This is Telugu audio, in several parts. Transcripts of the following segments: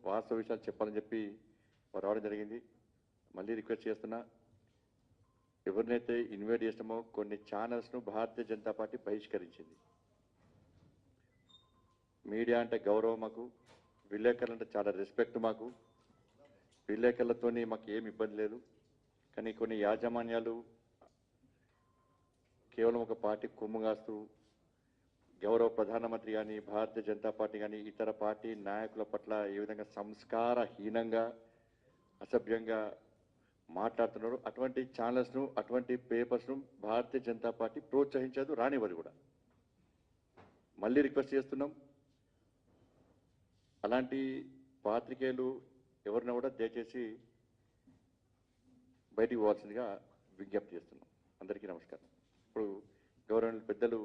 వాస్తవ విషయాలు చెప్పాలని చెప్పి రావడం జరిగింది. మళ్ళీ రిక్వెస్ట్ చేస్తున్నా, ఎవరినైతే ఇన్వైట్ చేస్తామో కొన్ని ఛానల్స్ను భారతీయ జనతా పార్టీ బహిష్కరించింది. మీడియా అంటే గౌరవం మాకు, విలేకరులు అంటే చాలా రెస్పెక్ట్ మాకు, విలేకరులతోని మాకు ఏమి ఇబ్బంది లేదు. కానీ కొన్ని యాజమాన్యాలు కేవలం ఒక పార్టీ కొమ్ము కాస్తూ గౌరవ ప్రధానమంత్రి కానీ భారతీయ జనతా పార్టీ కానీ ఇతర పార్టీ నాయకుల పట్ల ఏ విధంగా సంస్కారహీనంగా అసభ్యంగా మాట్లాడుతున్నారు. అటువంటి ఛానల్స్ను అటువంటి పేపర్స్ను భారతీయ జనతా పార్టీ ప్రోత్సహించదు, రానివ్వదు కూడా. మళ్ళీ రిక్వెస్ట్ చేస్తున్నాం, అలాంటి పాత్రికేయులు ఎవరినా కూడా దయచేసి బయటికి పోవాల్సిందిగా విజ్ఞప్తి చేస్తున్నాం. అందరికీ నమస్కారం. ఇప్పుడు గౌరవనీయులు పెద్దలు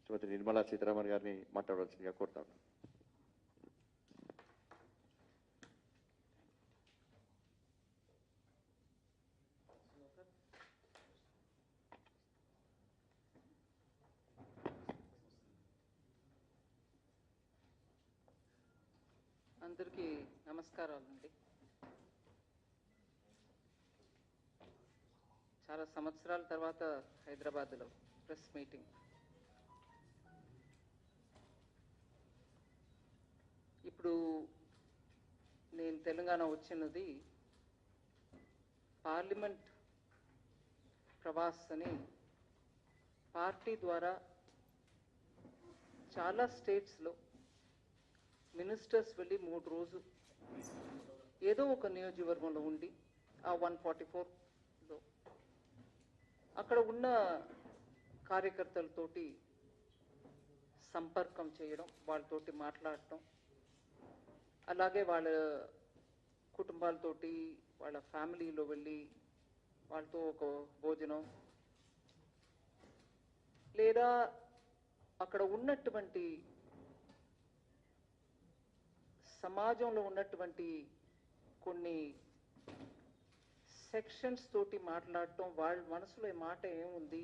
శ్రీమతి నిర్మలా సీతారామన్ గారిని మాట్లాడవలసిందిగా కోరుతా ఉన్నాను. అందరికీ నమస్కారాలండి. చాలా సంవత్సరాల తర్వాత హైదరాబాద్లో ప్రెస్ మీటింగ్. ఇప్పుడు నేను తెలంగాణ వచ్చినది పార్లమెంట్ ప్రవాస్ అని పార్టీ ద్వారా చాలా స్టేట్స్లో మినిస్టర్స్ వెళ్ళి 3 రోజులు ఏదో ఒక నియోజకవర్గంలో ఉండి ఆ 144లో అక్కడ ఉన్న కార్యకర్తలతోటి సంపర్కం చేయడం, వాళ్ళతోటి మాట్లాడటం, అలాగే వాళ్ళ కుటుంబాలతోటి వాళ్ళ ఫ్యామిలీలో వెళ్ళి వాళ్ళతో ఒక భోజనం, లేదా అక్కడ ఉన్నటువంటి సమాజంలో ఉన్నటువంటి కొన్ని సెక్షన్స్ తోటి మాట్లాడటం, వాళ్ళ మనసులో మాట ఏముంది,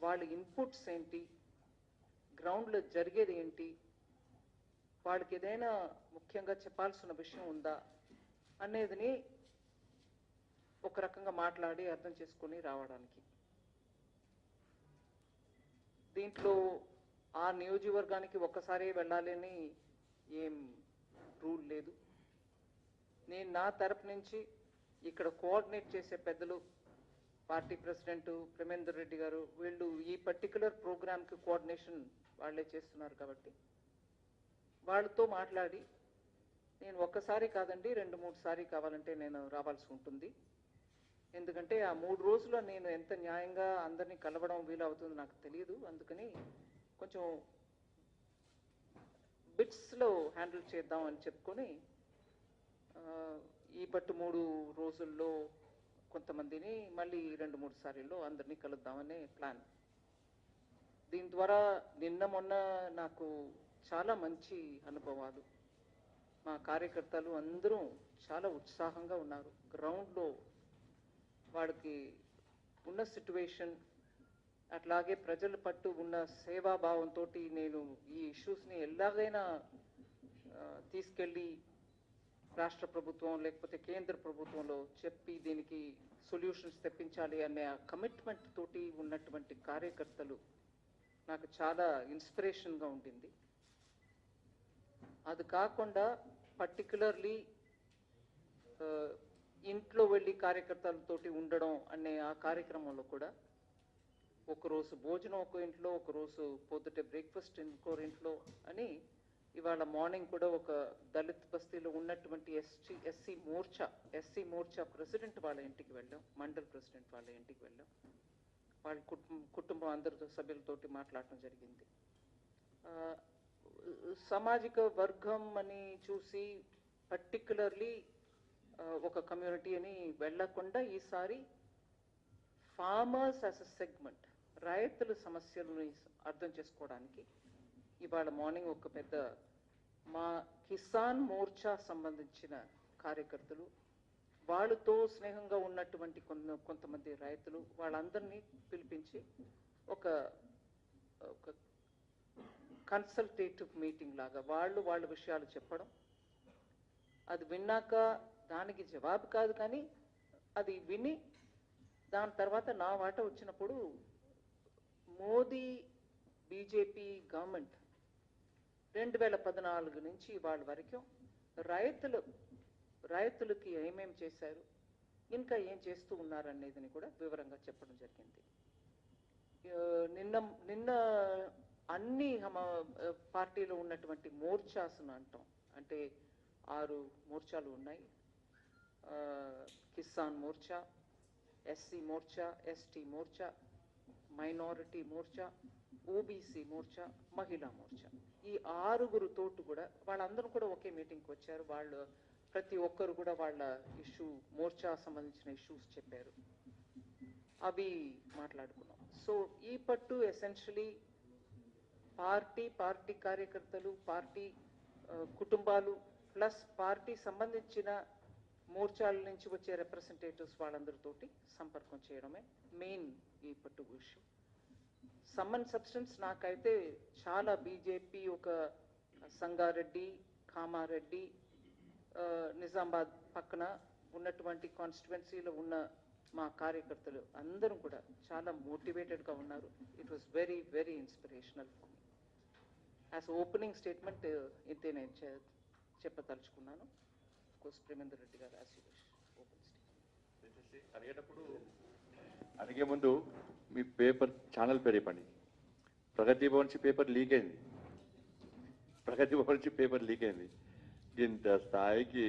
వాళ్ళ ఇన్పుట్స్ ఏంటి, గ్రౌండ్లో జరిగేది ఏంటి, వాళ్ళకి ఏదైనా ముఖ్యంగా చెప్పాల్సిన విషయం ఉందా అనేదిని ఒక రకంగా మాట్లాడి అర్థం చేసుకొని రావడానికి. దీంట్లో ఆ నియోజకవర్గానికి ఒక్కసారి వెళ్ళాలని ఏం రూల్ లేదు. నేను నా తరపు నుంచి ఇక్కడ కోఆర్డినేట్ చేసే పెద్దలు, పార్టీ ప్రెసిడెంట్ ప్రేమేందర్ రెడ్డి గారు, వీళ్ళు ఈ పర్టికులర్ ప్రోగ్రామ్కి కోఆర్డినేషన్ వాళ్ళే చేస్తున్నారు కాబట్టి వాళ్ళతో మాట్లాడి, నేను ఒక్కసారి కాదండి 2-3 సారి కావాలంటే నేను రావాల్సి ఉంటుంది. ఎందుకంటే ఆ 3 రోజుల్లో నేను ఎంత న్యాయంగా అందరినీ కలవడం వీలవుతుందో నాకు తెలియదు. అందుకని కొంచెం బిట్స్లో హ్యాండిల్ చేద్దాం అని చెప్పుకొని ఈ పట్టు 3 రోజుల్లో కొంతమందిని మళ్ళీ 2-3 సార్లు అందరినీ కలుద్దామనే ప్లాన్. దీని ద్వారా నిన్న మొన్న నాకు చాలా మంచి అనుభవాలు. మా కార్యకర్తలు అందరూ చాలా ఉత్సాహంగా ఉన్నారు. గ్రౌండ్లో వాళ్ళకి ఉన్న సిట్యువేషన్, అట్లాగే ప్రజల పట్టు ఉన్న సేవాభావంతో నేను ఈ ఇష్యూస్ని ఎలాగైనా తీసుకెళ్ళి రాష్ట్ర ప్రభుత్వం లేకపోతే కేంద్ర ప్రభుత్వంలో చెప్పి దీనికి సొల్యూషన్స్ తెప్పించాలి అనే ఆ కమిట్మెంట్ తోటి ఉన్నటువంటి కార్యకర్తలు నాకు చాలా ఇన్స్పిరేషన్గా ఉంటుంది. అది కాకుండా పర్టికులర్లీ ఇంట్లో వెళ్ళి కార్యకర్తలతోటి ఉండడం అనే ఆ కార్యక్రమంలో కూడా ఒకరోజు భోజనం ఒక ఇంట్లో, ఒకరోజు పొద్దుటే బ్రేక్ఫాస్ట్ ఇంకోరి ఇంట్లో అని, ఇవాళ మార్నింగ్ కూడా ఒక దళిత్ బస్తీలో ఉన్నటువంటి ఎస్సీ మోర్చా ప్రెసిడెంట్ వాళ్ళ ఇంటికి వెళ్ళాం, మండల్ ప్రెసిడెంట్ వాళ్ళ ఇంటికి వెళ్ళాం. వాళ్ళ కుటుంబం అందరితో సభ్యులతోటి మాట్లాడటం జరిగింది. సామాజిక వర్గం అని చూసి పర్టికులర్లీ ఒక కమ్యూనిటీ అని వెళ్ళకుండా ఈసారి ఫార్మర్స్ యాజ్ అ సెగ్మెంట్, రైతుల సమస్యలను అర్థం చేసుకోవడానికి ఇవాళ మార్నింగ్ ఒక పెద్ద మా కిసాన్ మోర్చా సంబంధించిన కార్యకర్తలు, వాళ్ళతో స్నేహంగా ఉన్నటువంటి కొంతమంది రైతులు, వాళ్ళందరినీ పిలిపించి ఒక కన్సల్టేటివ్ మీటింగ్ లాగా వాళ్ళ విషయాలు చెప్పడం, అది విన్నాక దానికి జవాబు కాదు, కానీ అది విని దాని తర్వాత నా వాట వచ్చినప్పుడు మోదీ బీజేపీ గవర్నమెంట్ 2014 నుంచి వాళ్ళ వరకు రైతులకి ఏమేం చేశారు, ఇంకా ఏం చేస్తూ ఉన్నారనేది కూడా వివరంగా చెప్పడం జరిగింది. నిన్న అన్ని పార్టీలో ఉన్నటువంటి మోర్చాస్ను అంటాం, అంటే 6 మోర్చాలు ఉన్నాయి. Kisan Morcha, SC Morcha, ST Morcha, minority Morcha, OBC Morcha, మహిళా మోర్చా. ఈ 6 తోటి కూడా వాళ్ళందరూ కూడా ఒకే మీటింగ్కి వచ్చారు. వాళ్ళు ప్రతి ఒక్కరు కూడా వాళ్ళ మోర్చా సంబంధించిన ఇష్యూస్ చెప్పారు, అవి మాట్లాడుకున్నాం. సో ఈ పట్టు ఎసెన్షియలీ పార్టీ కార్యకర్తలు, పార్టీ కుటుంబాలు ప్లస్ పార్టీ సంబంధించిన మోర్చాల నుంచి వచ్చే రిప్రజెంటేటివ్స్ వాళ్ళందరితోటి సంపర్కం చేయడమే మెయిన్ ఈ పట్టు ఇష్యూ. సమ్మన్ సబ్స్టెన్స్ నాకైతే చాలా బీజేపీ ఒక సంగారెడ్డి, కామారెడ్డి, నిజామాబాద్ పక్కన ఉన్నటువంటి కాన్స్టిట్యువెన్సీలో ఉన్న మా కార్యకర్తలు అందరం కూడా చాలా మోటివేటెడ్గా ఉన్నారు. It was very very inspirational for me. As opening statement ఇంతే నేను చెప్పదలుచుకున్నాను. కోర్స్ ప్రేమేందర్ రెడ్డి గారు as you wish open statement. అడిగే ముందు మీ పేపర్ ఛానల్ పేరు చెప్పండి. ప్రగతి భవన్ నుంచి పేపర్ లీక్ అయింది. ఇంత స్థాయికి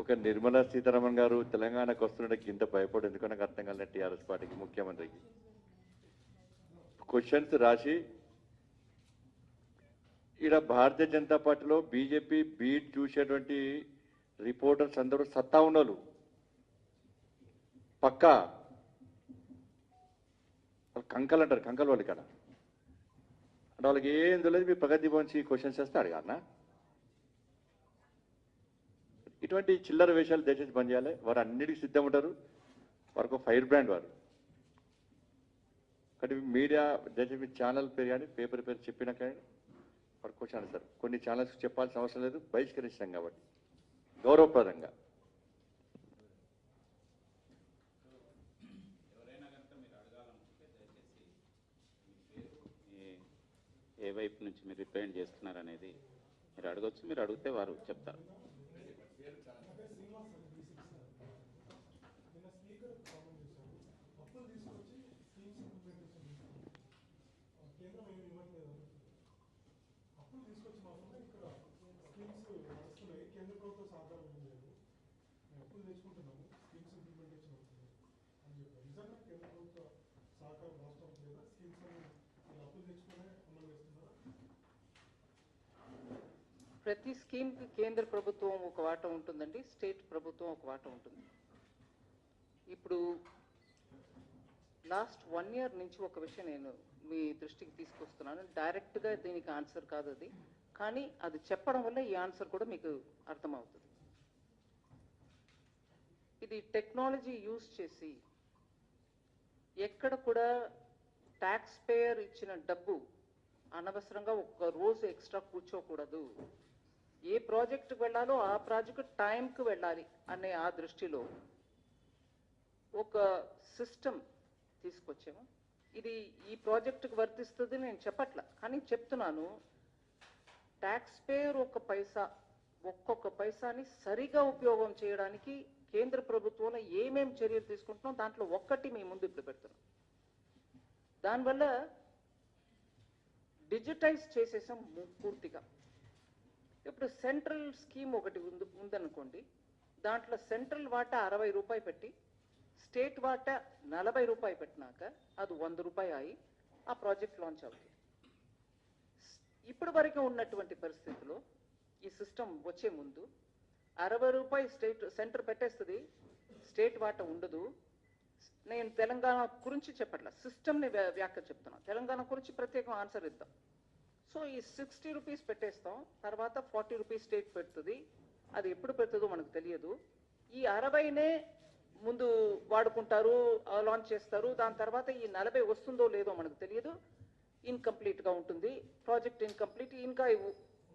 ఒక నిర్మలా సీతారామన్ గారు తెలంగాణకు వస్తుంటే ఇంత భయపడు ఎందుకో నాకు అర్థం కాలేదు. టీఆర్ఎస్ పార్టీకి ముఖ్యమంత్రికి క్వశ్చన్స్ రాసి ఇక్కడ భారతీయ జనతా పార్టీలో బీజేపీ బీట్ చూసేటువంటి రిపోర్టర్స్ అందరూ సత్తా ఉన్నోళ్ళు, పక్కా వాళ్ళు కంకలు అంటారు, కంకలు వాళ్ళు ఇక్కడ అంటే వాళ్ళకి ఏం తెలియదు. మీ ప్రగతి భవన్సి క్వశ్చన్స్ చేస్తే అడగాలనా? ఇటువంటి చిల్లర వేషాలు దయచేసి బంద్ చేయాలి. వారు అన్నిటికీ సిద్ధం ఉంటారు, వారికి ఫైర్ బ్రాండ్ వారు. కానీ మీడియా దయచేసి మీ ఛానల్ పేరు కానీ పేపర్ పేరు చెప్పినా కానీ వారు క్వశ్చన్ సార్ కొన్ని ఛానల్స్ చెప్పాల్సిన అవసరం లేదు, బహిష్కరించాం కాబట్టి గౌరవప్రదంగా. ఏ వైపు నుంచి మీరు రిప్రజెంట్ చేస్తున్నారు అనేది మీరు అడగొచ్చు. మీరు అడిగితే వారు చెప్తారు. ప్రతి స్కీమ్కి కేంద్ర ప్రభుత్వం ఒక వాట ఉంటుందండి, స్టేట్ ప్రభుత్వం ఒక వాట ఉంటుంది. ఇప్పుడు లాస్ట్ 1 year నుంచి ఒక విషయం నేను మీ దృష్టికి తీసుకొస్తున్నాను. డైరెక్ట్గా దీనికి ఆన్సర్ కాదు అది, కానీ అది చెప్పడం వల్ల ఈ ఆన్సర్ కూడా మీకు అర్థమవుతుంది. ఇది టెక్నాలజీ యూజ్ చేసి ఎక్కడ కూడా ట్యాక్స్ పేయర్ ఇచ్చిన డబ్బు అనవసరంగా ఒక రోజు ఎక్స్ట్రా కూర్చోకూడదు. ఏ ప్రాజెక్టుకు వెళ్ళాలో ఆ ప్రాజెక్టు టైంకి వెళ్ళాలి అనే ఆ దృష్టిలో ఒక సిస్టమ్ తీసుకొచ్చాము. ఇది ఈ ప్రాజెక్టుకు వర్తిస్తుంది నేను చెప్పట్లా, కానీ చెప్తున్నాను. ట్యాక్స్ పేయర్ ఒక్కొక్క పైసాని సరిగా ఉపయోగం చేయడానికి కేంద్ర ప్రభుత్వంలో ఏమేం చర్యలు తీసుకుంటున్నాం దాంట్లో ఒక్కటి మీ ముందు ఇప్పుడు పెడుతున్నాం. దానివల్ల డిజిటైజ్ చేసేసాం పూర్తిగా. ఇప్పుడు సెంట్రల్ స్కీమ్ ఒకటి ఉందనుకోండి, దాంట్లో సెంట్రల్ వాటా 60 రూపాయలు పెట్టి స్టేట్ వాటా 40 రూపాయలు పెట్టినాక అది 100 రూపాయలు అయి ఆ ప్రాజెక్ట్ లాంచ్ అవుతుంది. ఇప్పటి వరకు ఉన్నటువంటి పరిస్థితిలో ఈ సిస్టమ్ వచ్చే ముందు 60 రూపాయలు సెంటర్ పెట్టేస్తుంది, స్టేట్ వాటా ఉండదు. నేను తెలంగాణ గురించి చెప్పట్లా, సిస్టమ్ని వ్యాఖ్య చెప్తున్నాను. తెలంగాణ గురించి ప్రత్యేకం ఆన్సర్ ఇద్దాం. సో ఈ 60 రూపీస్ పెట్టేస్తాం, తర్వాత 40 రూపీస్ స్టేట్ పెడుతుంది. అది ఎప్పుడు పెడుతుందో మనకు తెలియదు. ఈ 60నే ముందు వాడుకుంటారు, లాంచ్ చేస్తారు. దాని తర్వాత ఈ 40 వస్తుందో లేదో మనకు తెలియదు. ఇన్కంప్లీట్గా ఉంటుంది ప్రాజెక్ట్, ఇన్కంప్లీట్. ఇంకా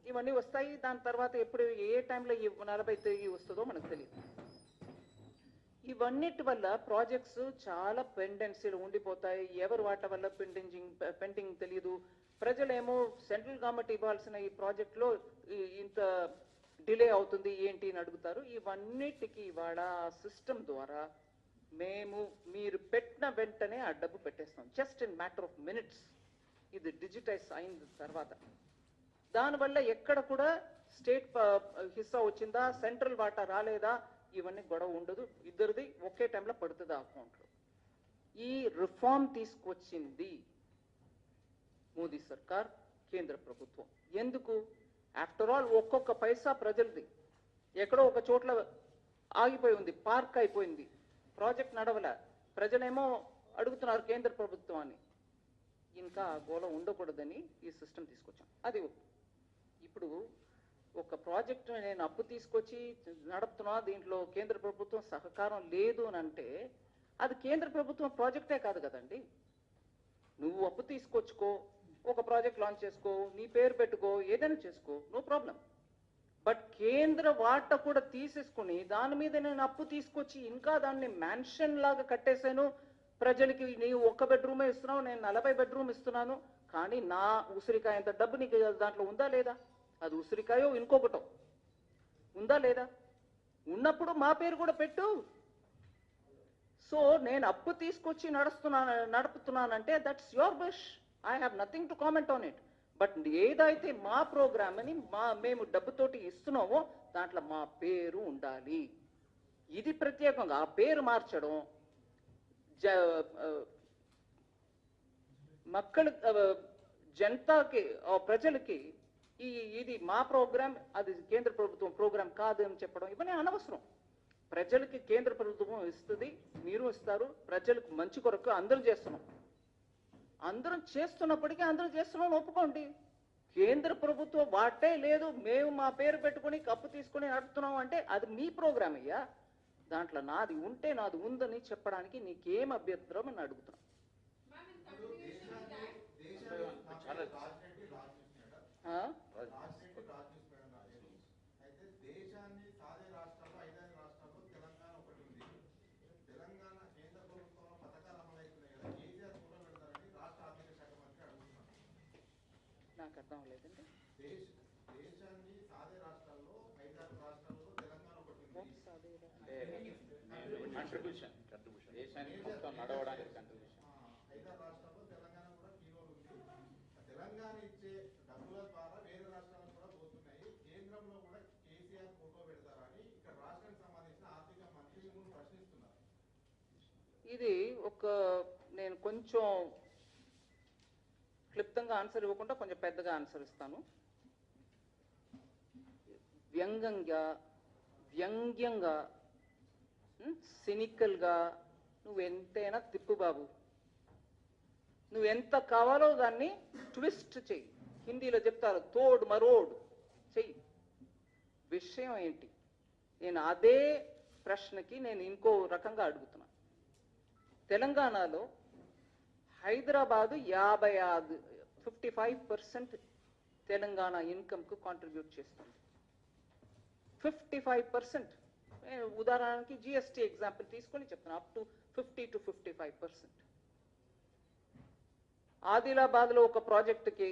ఇవన్నీ వస్తాయి. దాని తర్వాత ఎప్పుడు ఏ టైంలో ఈ 40 తిరిగి వస్తుందో మనకు తెలియదు. ఇవన్నిటి వల్ల ప్రాజెక్ట్స్ చాలా పెండెన్సీలు ఉండిపోతాయి. ఎవరు వాటి వల్ల పెండింగ్ తెలియదు. ప్రజలేమో సెంట్రల్ గవర్నమెంట్ ఇవ్వాల్సిన ఈ ప్రాజెక్ట్లో ఇంత డిలే అవుతుంది ఏంటి అని అడుగుతారు. ఇవన్నిటికీ ఇవాళ ఆ సిస్టమ్ ద్వారా మీరు పెట్టిన వెంటనే ఆ డబ్బు పెట్టేస్తాం. Just in matter of minutes ఇది డిజిటైజ్ అయిన తర్వాత. దానివల్ల ఎక్కడ కూడా స్టేట్ హిస్సా వచ్చిందా, సెంట్రల్ వాటా రాలేదా, ఇవన్నీ గొడవ ఉండదు. ఇద్దరిది ఒకే టైంలో పడుతుంది ఆ అకౌంట్లో. ఈ రిఫార్మ్ తీసుకొచ్చింది మోదీ సర్కార్, కేంద్ర ప్రభుత్వం. ఎందుకు? ఆఫ్టర్ ఆల్ ఒక్కొక్క పైసా ప్రజలది. ఎక్కడో ఒక చోట్ల ఆగిపోయి ఉంది, పార్క్ అయిపోయింది, ప్రాజెక్ట్ నడవల. ప్రజలేమో అడుగుతున్నారు కేంద్ర ప్రభుత్వాన్ని. ఇంకా గోళ ఉండకూడదని ఈ సిస్టమ్ తీసుకొచ్చాం. అది ఇప్పుడు ఒక ప్రాజెక్టు నేను అప్పు తీసుకొచ్చి నడుపుతున్నా, దీంట్లో కేంద్ర ప్రభుత్వం సహకారం లేదు అని అంటే అది కేంద్ర ప్రభుత్వం ప్రాజెక్టే కాదు కదండి. నువ్వు అప్పు తీసుకొచ్చుకో, ఒక ప్రాజెక్ట్ లాంచ్ చేసుకో, నీ పేరు పెట్టుకో, ఏదైనా చేసుకో, నో ప్రాబ్లం. బట్ కేంద్ర వాటా కూడా తీసేసుకుని దాని మీద నేను అప్పు తీసుకొచ్చి ఇంకా దాన్ని మ్యాన్షన్ లాగా కట్టేశాను, ప్రజలకి నీవు 1 బెడ్రూమే ఇస్తున్నావు, నేను 40 బెడ్రూమ్ ఇస్తున్నాను, కానీ నా ఉసిరికాయ అంత డబ్బు నీకు దాంట్లో ఉందా లేదా? అది ఉసిరికాయో ఇంకొకటో ఉందా లేదా? ఉన్నప్పుడు మా పేరు కూడా పెట్టు. సో నేను అప్పు తీసుకొచ్చి నడుపుతున్నానంటే that's your wish. I have nothing to comment on it. But ఏదైతే మా ప్రోగ్రామ్ అని మేము డబ్బుతోటి ఇస్తున్నామో దాంట్లో మా పేరు ఉండాలి. ఇది ప్రత్యేకంగా ఆ పేరు మార్చడం జనతాకి, ప్రజలకి ఇది మా ప్రోగ్రామ్, అది కేంద్ర ప్రభుత్వం ప్రోగ్రామ్ కాదు అని చెప్పడం ఇవన్నీ అనవసరం. ప్రజలకి కేంద్ర ప్రభుత్వం ఇస్తుంది, మీరు ఇస్తారు. ప్రజలకు మంచి కొరకు అందరూ చేస్తున్నాం. అందరం చేస్తున్నప్పటికీ అందరూ చేస్తున్నాం ఒప్పుకోండి. కేంద్ర ప్రభుత్వం వాటే లేదు, మేము మా పేరు పెట్టుకుని కప్పు తీసుకుని నడుపుతున్నాం అంటే అది మీ ప్రోగ్రామ్ అయ్యా. దాంట్లో నాది ఉంటే నాది ఉందని చెప్పడానికి నీకేం అభ్యంతరం అని అడుగుతున్నాం. నాకు అర్థం అవ్వలేదండి. కంట్రిబ్యూషన్ దేశానికి మొత్తం నడవడానికి కంట్రిబ్యూషన్. తెలంగాణ ఇచ్చే డబ్బుల ద్వారా వేరే రాష్ట్రాలకు కూడా పోతున్నాయి. కేంద్రంలో కూడా కేసీఆర్ ఫోటో పెడతారని ఇక్కడ రాష్ట్రానికి సంబంధించిన ఆర్థిక మంత్రి ప్రశ్నిస్తున్నారు. ఇది నేను కొంచెం క్లుప్తంగా ఆన్సర్ ఇవ్వకుండా కొంచెం పెద్దగా ఆన్సర్ ఇస్తాను. వ్యంగ్యంగా సినికల్గా నువ్వెంతైనా తిప్పు బాబు, నువ్వెంత కావాలో దాన్ని ట్విస్ట్ చెయ్యి. హిందీలో చెప్తారు తోడ్ మరోడ్ చెయ్యి. విషయం ఏంటి? నేను అదే ప్రశ్నకి నేను ఇంకో రకంగా అడుగుతున్నా. తెలంగాణలో హైదరాబాదు 55% తెలంగాణ ఇన్కమ్కు కాంట్రిబ్యూట్ చేస్తుంది. 55%. ఉదాహరణకి జిఎస్టీ ఎగ్జాంపుల్ తీసుకొని చెప్తున్నా, అప్ టు 50 to 55%. ఆదిలాబాద్లో ఒక ప్రాజెక్టుకి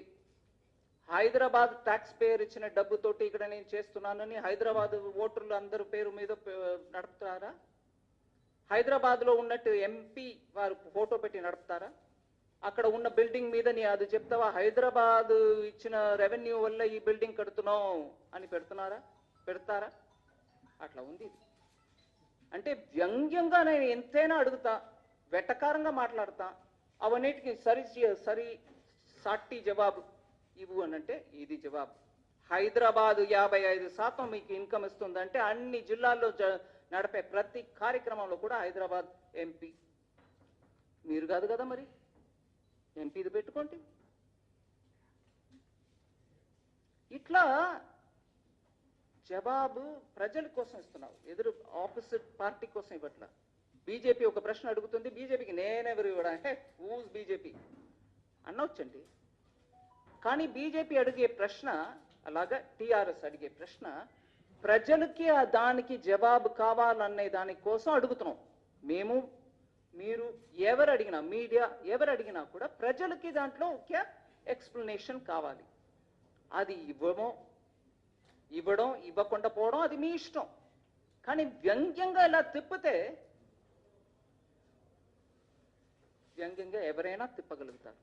హైదరాబాద్ ట్యాక్స్ పేయర్ ఇచ్చిన డబ్బుతోటి ఇక్కడ నేను చేస్తున్నానని హైదరాబాద్ ఓటర్లు అందరి పేరు మీద నడుపుతారా? హైదరాబాద్లో ఉన్నట్టు ఎంపీ వారు ఫోటో పెట్టి నడుపుతారా? అక్కడ ఉన్న బిల్డింగ్ మీద నీ అది చెప్తావా, హైదరాబాద్ ఇచ్చిన రెవెన్యూ వల్ల ఈ బిల్డింగ్ కడుతున్నావు అని పెడతారా? అట్లా ఉంది. అంటే వ్యంగ్యంగా నేను ఎంతైనా అడుగుతా, వెటకారంగా మాట్లాడతా, అవన్నిటికి సరి సాటి జవాబు ఇవ్వు అనంటే ఇది జవాబు. హైదరాబాదు 55% మీకు ఇన్కమ్ ఇస్తుందంటే అన్ని జిల్లాల్లో నడిపే ప్రతి కార్యక్రమంలో కూడా హైదరాబాద్ ఎంపీ మీరు కాదు కదా, మరి ఎంపీది పెట్టుకోండి. ఇట్లా జవాబు ప్రజల కోసం ఇస్తున్నావు, ఎదురు ఆపోజిట్ పార్టీ కోసం ఇవ్వట్లా. బీజేపీ ఒక ప్రశ్న అడుగుతుంది, బీజేపీకి నేనెవరు ఇవ్వడానికి, హూజ్ బీజేపీ అనొచ్చండి. కానీ బీజేపీ అడిగే ప్రశ్న అలాగా టిఆర్ఎస్ అడిగే ప్రశ్న ప్రజలకి దానికి జవాబు కావాలనే దాని కోసం అడుగుతున్నాం. మేము మీరు ఎవరు అడిగినా, మీడియా ఎవరు అడిగినా కూడా ప్రజలకి దాంట్లో ఒక ఎక్స్ప్లెనేషన్ కావాలి. అది ఇవ్వడం ఇవ్వకుండా పోవడం అది మీ ఇష్టం. కానీ వ్యంగ్యంగా ఇలా తిప్పితే వ్యంగ్యంగా ఎవరైనా తిప్పగలుగుతారు.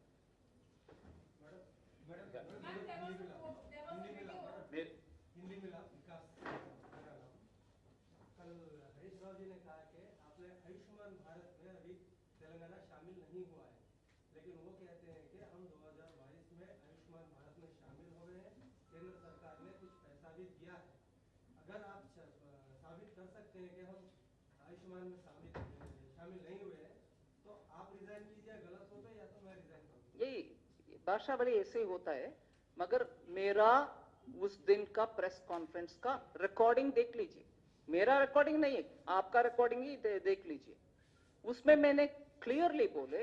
हिंदी में विकास कल हरीश राव जी ने कहा कि आपने आयुष्मान भारत में अभी तेलंगाना शामिल नहीं हुआ है, लेकिन वो कहते हैं कि हम 2022 में आयुष्मान भारत में शामिल हो गए हैं, केंद्र सरकार ने कुछ पैसा भी दिया है। अगर आप साबित कर सकते हैं कि हम आयुष्मान में शामिल नहीं हुए हैं तो आप रिजाइन कीजिए, गलत हो तो, या तो मैं रिजाइन करूँ। यही भाषा बड़ी ऐसे ही होता है, मगर मेरा उस दिन का प्रेस कॉन्फ्रेंस का रिकॉर्डिंग देख लीजिए. मेरा रिकॉर्डिंग नहीं है, आपका रिकॉर्डिंग ही देख लीजिए. उसमें मैंने क्लियरली बोले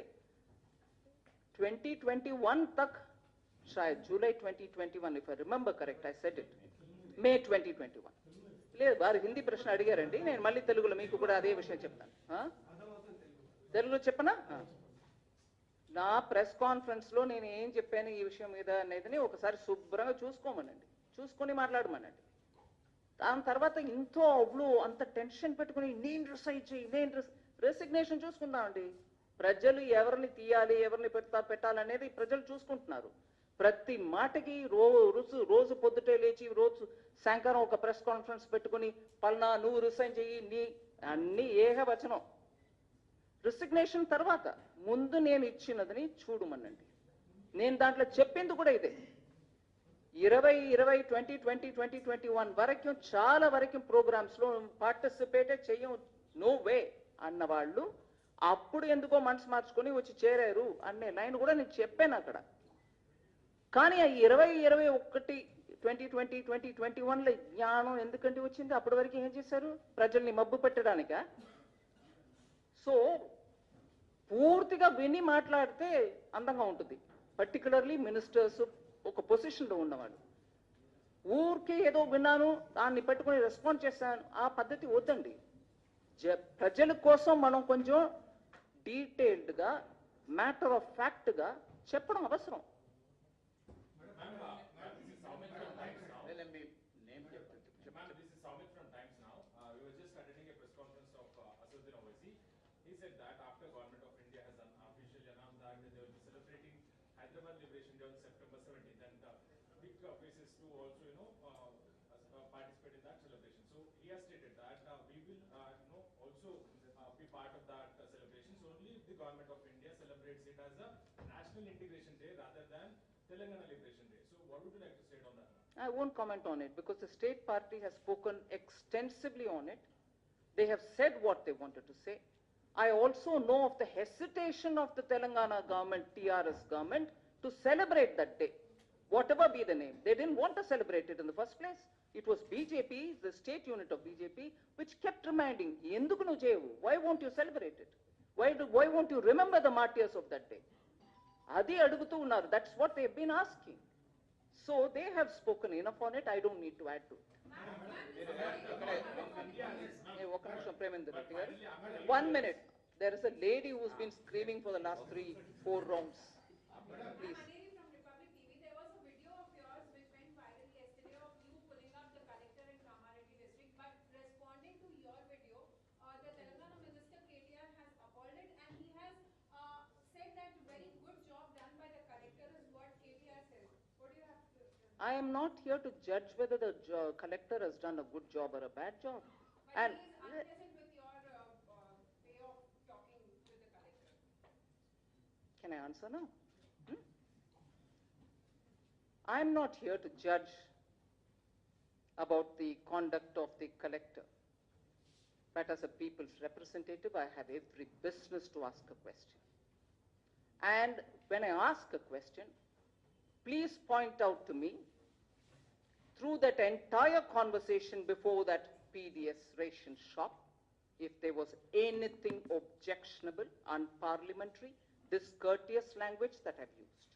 2021 तक, शायद जुलाई 2021 if I remember correct, I said it May 2021. లేదు వారు హిందీ ప్రశ్న అడిగారండి, నేను మళ్ళీ తెలుగులో మీకు కూడా అదే విషయం చెప్తాను. తెలుగులో చెప్పనా? నా ప్రెస్ కాన్ఫరెన్స్ లో నేను ఏం చెప్పాను ఈ విషయం మీద అనేది ఒకసారి శుభ్రంగా చూసుకొని మాట్లాడమనండి. దాని తర్వాత ఇంతో అవ్లు అంత టెన్షన్ పెట్టుకుని నేను రిసైన్ చేయి, నేను రెసిగ్నేషన్ చూసుకుందామండి. ప్రజలు ఎవరిని తీయాలి, ఎవరిని పెట్టాలనేది ప్రజలు చూసుకుంటున్నారు. ప్రతి మాటకి రోజు పొద్దుటే లేచి రోజు సాయంకాలం ఒక ప్రెస్ కాన్ఫరెన్స్ పెట్టుకుని పల్నా నువ్వు రిసైన్ చెయ్యి, నీ అన్ని ఏకవచనం. రిసిగ్నేషన్ తర్వాత ముందు నేను ఇచ్చినదని చూడమనండి. నేను దాంట్లో చెప్పింది కూడా ఇదే. 2021 వరకు చాలా వరకు ప్రోగ్రామ్స్ లో పార్టిసిపేట్ చెయ్యం, నో వే అన్న వాళ్ళు అప్పుడు ఎందుకో మనసు మార్చుకొని వచ్చి చేరారు అనే లైన్ కూడా నేను చెప్పాను అక్కడ. కానీ ఆ 2021 జ్ఞానం ఎందుకంటే వచ్చింది? అప్పటి వరకు ఏం చేశారు? ప్రజల్ని మబ్బు పెట్టడానిక? సో పూర్తిగా విని మాట్లాడితే అందంగా ఉంటుంది. పర్టికులర్లీ మినిస్టర్స్ ఒక పొజిషన్లో ఉన్నవాళ్ళు ఊరికే ఏదో విన్నాను దాన్ని పెట్టుకుని రెస్పాండ్ చేశాను, ఆ పద్ధతి వద్దండి. ప్రజల కోసం మనం కొంచెం డీటెయిల్డ్గా మ్యాటర్ ఆఫ్ ఫ్యాక్ట్గా చెప్పడం అవసరం. Participate in that celebration. So he has stated that we will also be part of that celebration. So only if the government of India celebrates it as a national integration day rather than Telangana Liberation Day. So what would you like to say on that? I won't comment on it because the state party has spoken extensively on it. They have said what they wanted to say. I also know of the hesitation of the Telangana government, TRS government, to celebrate that day. Whatever be the name, they didn't want to celebrate it in the first place. It was BJP, the state unit of BJP, which kept reminding, "Enduku nu cheyavu? Why won't you celebrate it? Why won't you remember the martyrs of that day?" Adi adugutu unnaru. That's what they've been asking. So they have spoken enough on it. I don't need to add to it. Oka nimisham Premendra Reddy garu. 1 minute. There is a lady who's been screaming for the last 3-4 rounds. Please. I am not here to judge whether the collector has done a good job or a bad job. But And he is unpleasant with your way of talking to the collector. Can I answer now? I am not here to judge about the conduct of the collector. But as a people's representative, I have every business to ask a question. And when I ask a question, please point out to me, through that entire conversation before that PDS ration shop, if there was anything objectionable, unparliamentary, discourteous language that I've used.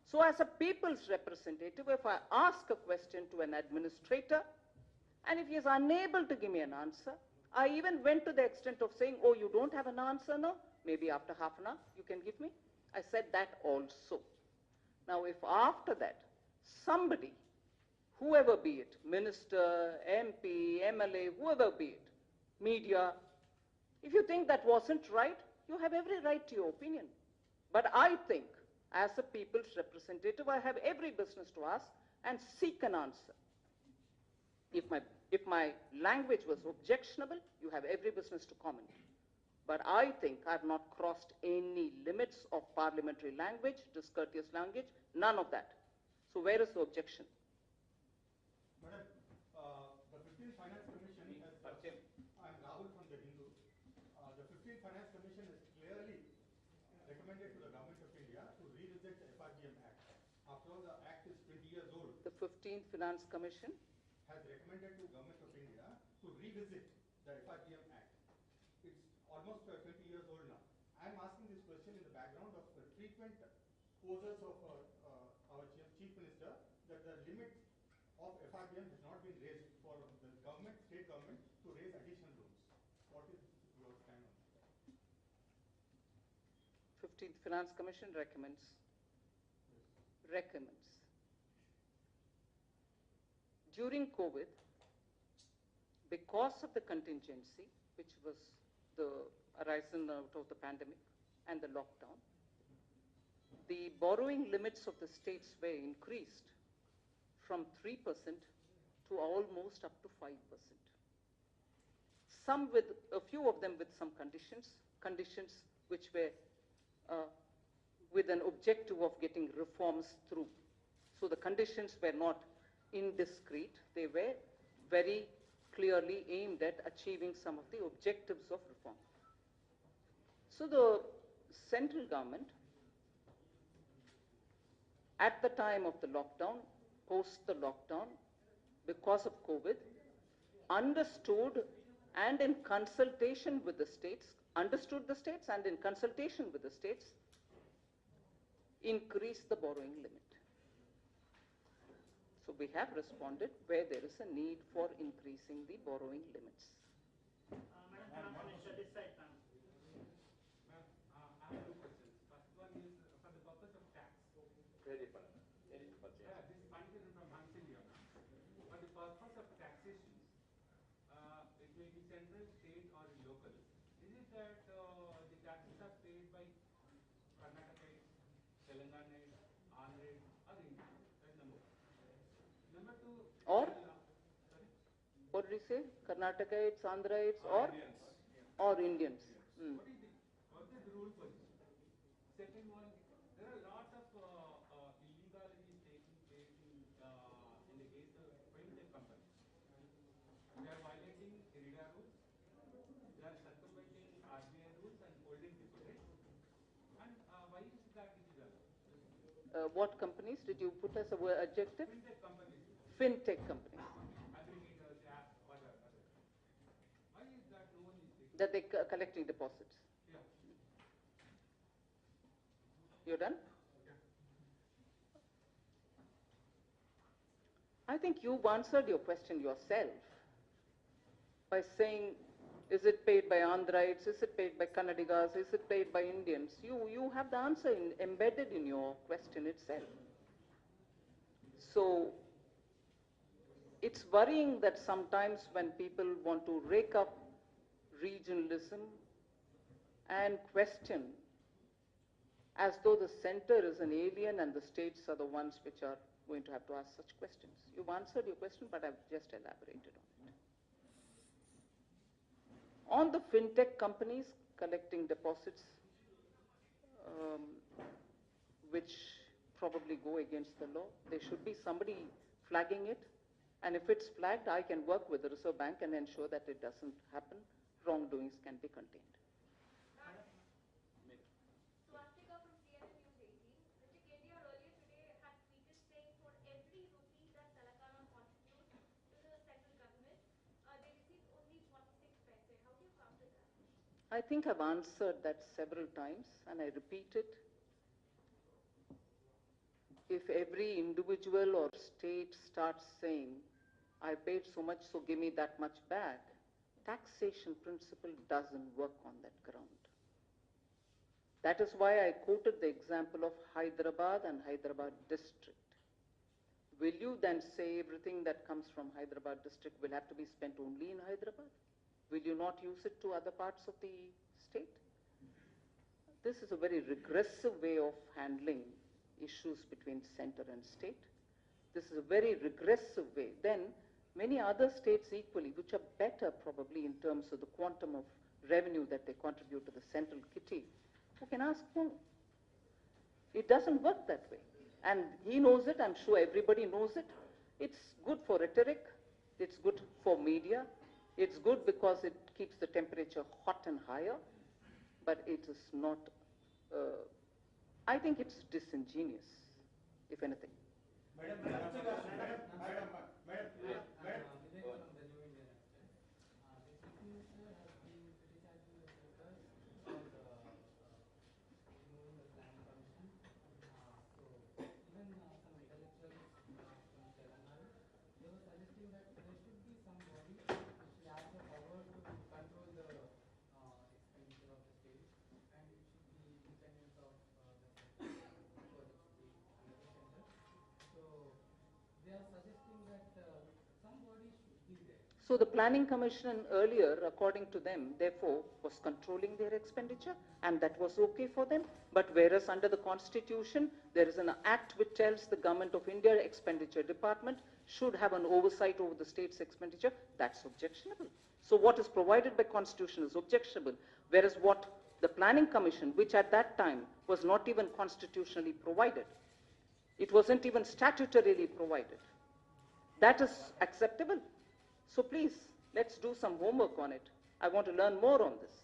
So as a people's representative, if I ask a question to an administrator, and if he is unable to give me an answer, I even went to the extent of saying, oh, you don't have an answer now? Maybe after half an hour you can give me? I said that also. Now, if after that, somebody, whoever be it, minister, MP, MLA, whoever be it, media, if you think that wasn't right, you have every right to your opinion. But I think, as a people's representative, I have every business to ask and seek an answer. If my language was objectionable, you have every business to comment. But I think I have not crossed any limits of parliamentary language, discourteous language, none of that. So where is the objection? Madam, the 15th Finance Commission has, I'm Rahul from the Hindu. The 15th Finance Commission has clearly recommended to the Government of India to revisit the FRBM Act. After all, the Act is 20 years old. The 15th Finance Commission Has recommended to Government of India to revisit the FRBM Act. It's almost 20 years old now. I'm asking this question in the background of the frequent poses of our Chief Minister that the limit of FRBM has not been raised for the government, state government to raise additional loans. What is your stand on that? 15th Finance Commission recommends. During COVID, because of the contingency, which was the arisen out of the pandemic and the lockdown, the borrowing limits of the states were increased from 3% to almost up to 5%. Some with, a few of them with some conditions which were with an objective of getting reforms through. So the conditions were not indiscreet, they were very clearly aimed at achieving some of the objectives of reform. So the central government, at the time of the lockdown, post the lockdown, because of COVID, understood and in consultation with the states, understood the states and in consultation with the states, increased the borrowing limit. So we have responded where there is a need for increasing the borrowing limits. Ma'am, I have two questions. First one is for the purpose of tax. Very fun. This fund is from Hansilya. For the purpose of taxation, it may be central, state, or local. Is it that the taxes are paid by Karnataka, Telangana, Andhra, or India? That's number one. Number two. Or? Sorry? What did he say? Karnataka, Andhra, or? Or Indians. Mm. What is the rule for this? Second one, there are lots of illegalities taking place in the case of fintech companies. They are violating IRIDA rules, they are circumventing RBI rules and holding deposits. And why is that it is allowed? What companies did you put as a word adjective? Fintech companies, Fintech companies. aggregators, apps, whatever. Why is that no one is taking? That they're collecting deposits. Yeah. You're done? I think you've answered your question yourself by saying, is it paid by Andhrites, is it paid by Kannadigas, is it paid by Indians? You have the answer embedded in your question itself. So it's worrying that sometimes when people want to rake up regionalism and question as though the center is an alien and the states are the ones which are going to have to ask such questions. You've answered your question, but I've just elaborated on it. On the fintech companies collecting deposits, which probably go against the law, there should be somebody flagging it. And if it's flagged, I can work with the Reserve Bank and ensure that it doesn't happen. Wrongdoings can be contained. Swastika from CNN News 18. Mr. KTR earlier today had tweeted saying for every rupee that Telangana contributes to the central government, they receive only 46 paise. How do you counter that? I think I've answered that several times, and I repeat it. if every individual or state starts saying, I paid so much, so give me that much back, taxation principle doesn't work on that ground. That is why I quoted the example of Hyderabad and Hyderabad district. Will you then say everything that comes from Hyderabad district will have to be spent only in Hyderabad? Will you not use it to other parts of the state? This is a very regressive way of handling issues between center and state. This is a very regressive way. Then many other states equally, which are better probably in terms of the quantum of revenue that they contribute to the central kitty, who can ask more. It doesn't work that way. And he knows it, I'm sure everybody knows it. It's good for rhetoric, it's good for media, it's good because it keeps the temperature hot and higher, but it is not, I think it's disingenuous, if anything. Madam, So the Planning Commission earlier, according to them, therefore, was controlling their expenditure, and that was okay for them. But whereas under the Constitution, there is an act which tells the Government of India Expenditure Department should have an oversight over the state's expenditure, that's objectionable. So what is provided by Constitution is objectionable, whereas what the Planning Commission, which at that time was not even constitutionally provided, it wasn't even statutorily provided, that is acceptable. So please, let's do some homework on it. I want to learn more on this.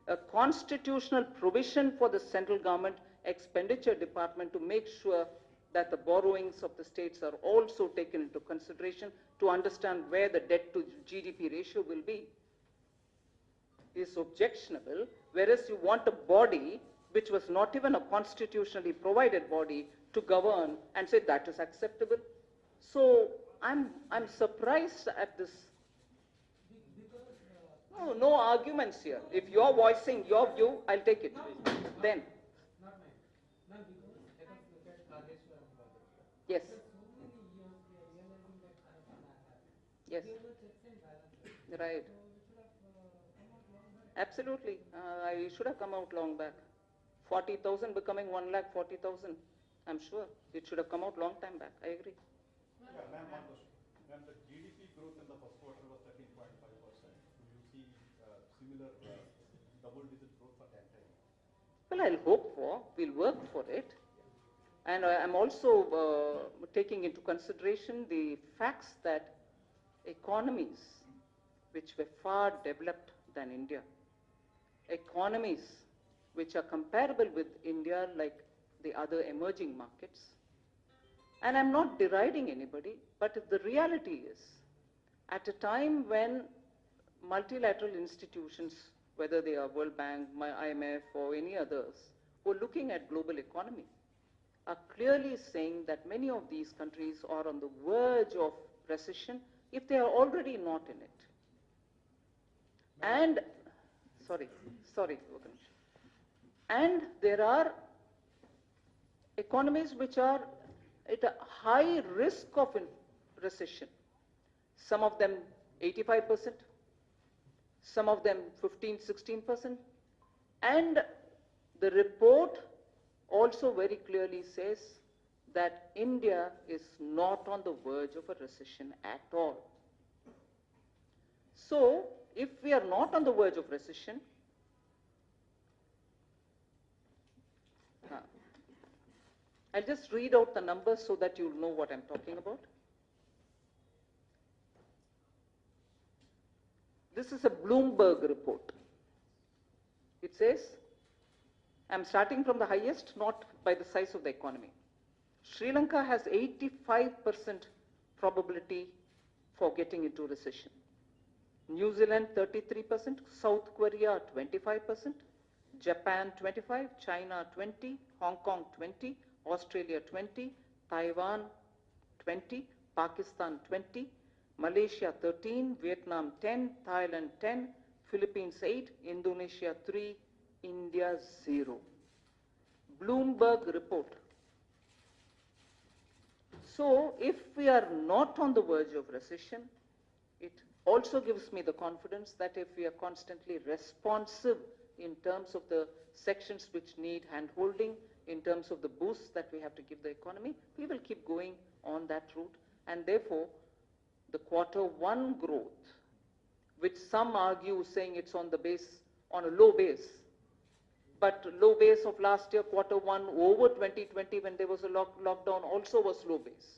A constitutional provision for the central government expenditure department to make sure that the borrowings of the states are also taken into consideration to understand where the debt to GDP ratio will be is objectionable, whereas you want a body which was not even a constitutionally provided body to govern and say that is acceptable. So I'm surprised at this. No arguments here. If you're voicing your view, I'll take it. Then. Not mine. No, because let us look at Kageshwaram project. Yes. After so many years, we are realizing that corruption has happened. Yes. There were checks and balances. Right. So it should have come out long back. Absolutely. I should have come out long back. 40,000 becoming 1,40,000. I'm sure it should have come out long time back. I agree. Yeah, ma'am, one question. Ma'am, the GDP growth in the first quarter was 13.5%. Do you see similar double-digit growth for that time? Well, I'll hope for. We'll work for it. And I'm also taking into consideration the facts that economies which were far developed than India, economies which are comparable with India like the other emerging markets, and I'm not deriding anybody, but the reality is, at a time when multilateral institutions, whether they are World Bank, IMF, or any others, who are looking at global economy, are clearly saying that many of these countries are on the verge of recession if they are already not in it. And, sorry, and there are economies which are at a high risk of recession. Some of them 85%, some of them 15-16%. And the report also very clearly says that India is not on the verge of a recession at all. So, if we are not on the verge of recession, I'll just read out the numbers so that you'll know what I'm talking about. This is a Bloomberg report. It says, I'm starting from the highest, not by the size of the economy. Sri Lanka has 85% probability for getting into recession. New Zealand 33%, South Korea 25%, Japan 25%, China 20%, Hong Kong 20%, Australia 20%, Taiwan 20, Pakistan 20, Malaysia 13, Vietnam 10, Thailand 10, Philippines 8, Indonesia 3, India 0. Bloomberg report. So if we are not on the verge of recession, it also gives me the confidence that if we are constantly responsive in terms of the sections which need hand-holding, in terms of the boosts that we have to give the economy, we will keep going on that route. And therefore, the Q1 growth, which some argue saying it's on the base, on a low base, but low base of last year, Q1 over 2020 when there was a lockdown also was low base.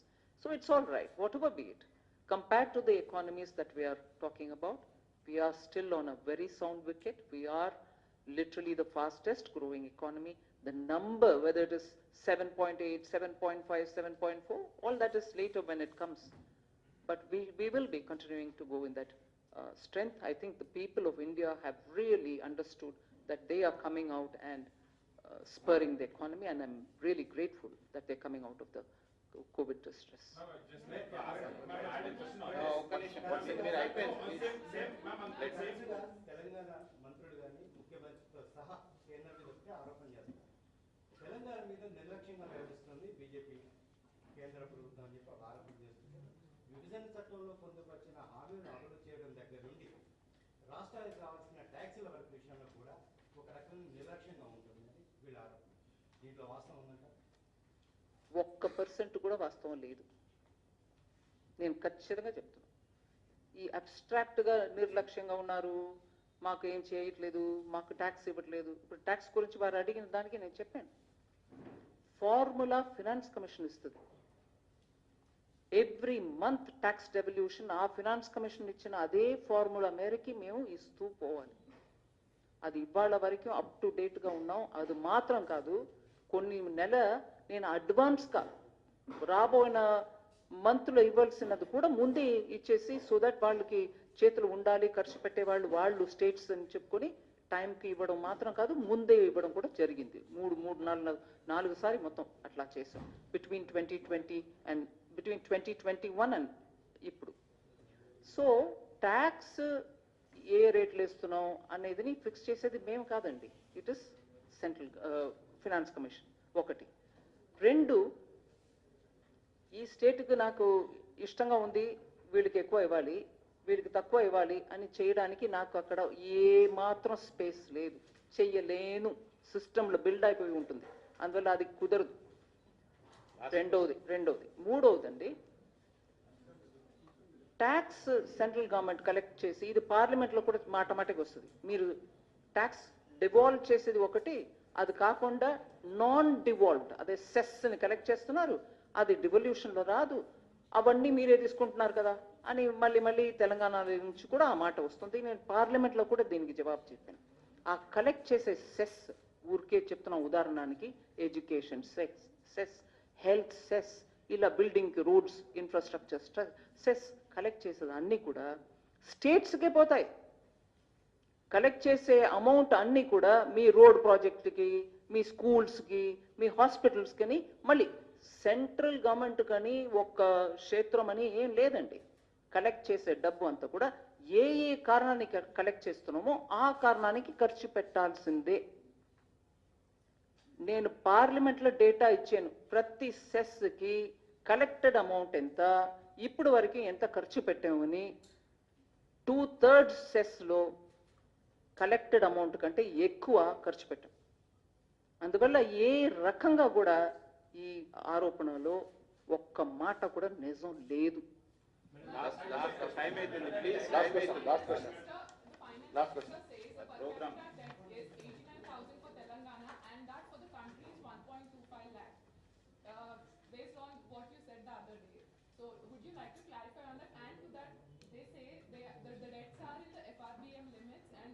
So it's all right, whatever be it. Compared to the economies that we are talking about, we are still on a very sound wicket. We are literally the fastest growing economy. The number, whether it is 7.8, 7.5, 7.4, all that is later when it comes. But we will be continuing to go in that strength. I think the people of India have really understood that they are coming out and spurring the economy, and I'm really grateful that they're coming out of the COVID distress. Just like add a question on ఒక్క నిమిషం మీరు అయిపోయింది తెలంగాణ మంత్రులు కానీ ముఖ్యమంత్రితో సహా కేంద్రం మీద ఒకటే ఆరోపణ చేస్తారు. తెలంగాణ మీద నిర్లక్ష్యంగా వ్యవహరిస్తుంది బీజేపీ కేంద్ర ప్రభుత్వం అని చెప్పి ఒక ఆరోపణ చేస్తుంది. విభజన చట్టంలో పొందుపరిచిన హామీలను అమలు చేయడం దగ్గర నుండి రాష్ట్రానికి కావాల్సిన ట్యాక్సుల వరకు విషయంలో కూడా ఒక రకమైన నిర్లక్ష్యంగా ఉంటుందని వీళ్ళ ఆరోపణ. దీంట్లో వాస్తవం ఉందంట? 1% కూడా వాస్తవం లేదు. నేను ఖచ్చితంగా చెప్తున్నాను. ఈ అబ్స్ట్రాక్ట్గా నిర్లక్ష్యంగా ఉన్నారు, మాకు ఏం చేయట్లేదు, మాకు ట్యాక్స్ ఇవ్వట్లేదు. ఇప్పుడు ట్యాక్స్ గురించి వారు అడిగిన దానికి నేను చెప్పాను. ఫార్ములా ఫినాన్స్ కమిషన్ ఇస్తుంది. ఎవ్రీ మంత్ ట్యాక్స్ డెవల్యూషన్ ఆ ఫినాన్స్ కమిషన్ ఇచ్చిన అదే ఫార్ములా మేరకి మేము ఇస్తూ పోవాలి. అది ఇవాళ వరకు అప్ టు డేట్గా ఉన్నాం. అది మాత్రం కాదు, కొన్ని నెల నేను అడ్వాన్స్గా రాబోయిన మంత్లో ఇవ్వాల్సినది కూడా ముందే ఇచ్చేసి, సో దట్ వాళ్ళకి చేతులు ఉండాలి, ఖర్చు పెట్టేవాళ్ళు వాళ్ళు స్టేట్స్ అని చెప్పుకొని టైంకి ఇవ్వడం మాత్రం కాదు, ముందే ఇవ్వడం కూడా జరిగింది. నాలుగు సారి మొత్తం అట్లా చేసాం బిట్వీన్ 2020 అండ్ బిట్వీన్ 2021 అండ్ ఇప్పుడు. సో ట్యాక్స్ ఏ రేట్లు వేస్తున్నాం అనేది ఫిక్స్ చేసేది మేము కాదండి, it is central finance commission. ఒకటి. రెండు, ఈ స్టేట్కి నాకు ఇష్టంగా ఉంది, వీళ్ళకి ఎక్కువ ఇవ్వాలి, వీళ్ళకి తక్కువ ఇవ్వాలి అని చేయడానికి నాకు అక్కడ ఏ మాత్రం స్పేస్ లేదు, చెయ్యలేను. సిస్టంలో బిల్డ్ అయిపోయి ఉంటుంది, అందువల్ల అది కుదరదు. రెండవది. మూడవదండి, ట్యాక్స్ సెంట్రల్ గవర్నమెంట్ కలెక్ట్ చేసి, ఇది పార్లమెంట్లో కూడా మాటమాటకి వస్తుంది. మీరు ట్యాక్స్ డివాల్వ్ చేసేది ఒకటి, అది కాకుండా నాన్ డివాల్వ్డ్ అదే సెస్ని కలెక్ట్ చేస్తున్నారు, అది డివల్యూషన్లో రాదు, అవన్నీ మీరే తీసుకుంటున్నారు కదా అని మళ్ళీ తెలంగాణ నుంచి కూడా ఆ మాట వస్తుంది. నేను పార్లమెంట్లో కూడా దీనికి జవాబు చెప్పాను. ఆ కలెక్ట్ చేసే సెస్, ఊరికే చెప్తున్న ఉదాహరణకి ఎడ్యుకేషన్ సెస్, హెల్త్ సెస్, ఇలా building roads infrastructure cess collect చేసేది అన్నీ కూడా స్టేట్స్కే పోతాయి. కలెక్ట్ చేసే అమౌంట్ అన్నీ కూడా మీ రోడ్ ప్రాజెక్టుకి, మీ స్కూల్స్కి, మీ హాస్పిటల్స్కి, మళ్ళీ సెంట్రల్ గవర్నమెంట్ కానీ ఒక్క క్షేత్రం అని ఏం లేదండి. కలెక్ట్ చేసే డబ్బు అంతా కూడా ఏ కారణానికి కలెక్ట్ చేస్తున్నామో ఆ కారణానికి ఖర్చు పెట్టాల్సిందే. నేను పార్లమెంట్లో డేటా ఇచ్చాను, ప్రతి సెస్కి కలెక్టెడ్ అమౌంట్ ఎంత, ఇప్పుడు వరకు ఎంత ఖర్చు పెట్టామని. 2/3 సెస్లో కలెక్టెడ్ అమౌంట్ కంటే ఎక్కువ ఖర్చు పెట్టాం. అందువల్ల ఏ రకంగా కూడా ఈ ఆరోపణలో ఒక్క మాట కూడా నిజం లేదు. టైం అవుతుంది, please. The finance minister says the per Program. capita debt is 89,000 for Telangana and that for the country is 1.25 lakh. Based on what you said the other day. So would you like to clarify on that? And to that, they say the debts are in the FRBM limits and